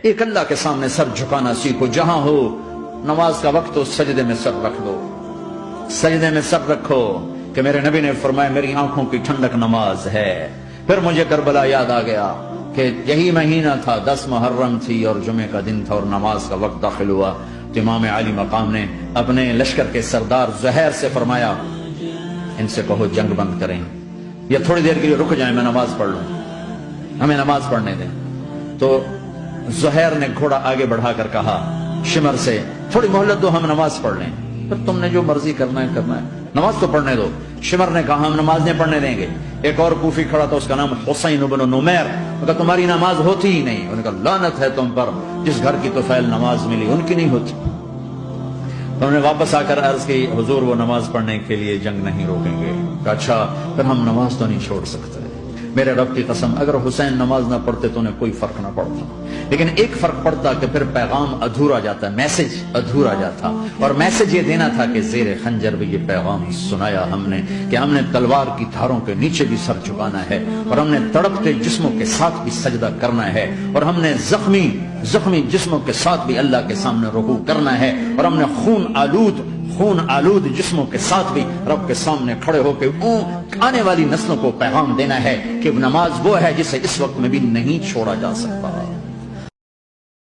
ایک اللہ کے سامنے سر جھکانا سیکھو، جہاں ہو نماز کا وقت ہو سجدے میں سر رکھ دو، سجدے میں سر رکھو، کہ میرے نبی نے فرمایا میری آنکھوں کی ٹھنڈک نماز ہے۔ پھر مجھے کربلا یاد آ گیا کہ یہی مہینہ تھا، 10 محرم تھی اور جمعے کا دن تھا اور نماز کا وقت داخل ہوا، تو امام عالی مقام نے اپنے لشکر کے سردار زہیر سے فرمایا ان سے کہو جنگ بند کریں یا تھوڑی دیر کے لیے رک جائیں، میں نماز پڑھ لوں، ہمیں نماز پڑھنے دیں۔ تو زہیر نے گھوڑا آگے بڑھا کر کہا شمر سے تھوڑی مہلت دو، ہم نماز پڑھ لیں، پھر تم نے جو مرضی کرنا ہے کرنا ہے، نماز تو پڑھنے دو۔ شمر نے کہا ہم نماز نہیں پڑھنے دیں گے۔ ایک اور کوفی کھڑا تھا، اس کا نام حسین بن نمیر، کہا تمہاری نماز ہوتی ہی نہیں۔ انہوں نے کہا لعنت ہے تم پر، جس گھر کی طفیل نماز ملی ان کی نہیں ہوتی۔ تو انہوں نے واپس آ کر عرض کی حضور وہ نماز پڑھنے کے لیے جنگ نہیں روکیں گے۔ کہا اچھا پھر ہم نماز تو نہیں چھوڑ سکتے۔ میرے رب کی قسم اگر حسین نماز نہ پڑھتے تو انہیں کوئی فرق نہ پڑتا، لیکن ایک فرق پڑتا کہ پھر پیغام ادھورا جاتا، میسج ادھورا جاتا، اور میسج یہ دینا تھا کہ زیر خنجر بھی یہ پیغام سنایا ہم نے کہ ہم نے تلوار کی دھاروں کے نیچے بھی سر جھکانا ہے، اور ہم نے تڑپتے جسموں کے ساتھ بھی سجدہ کرنا ہے، اور ہم نے زخمی جسموں کے ساتھ بھی اللہ کے سامنے رکوع کرنا ہے، اور ہم نے خون آلود جسموں کے ساتھ بھی رب کے سامنے کھڑے ہو کے آنے والی نسلوں کو پیغام دینا ہے کہ نماز وہ ہے جسے اس وقت میں بھی نہیں چھوڑا جا سکتا۔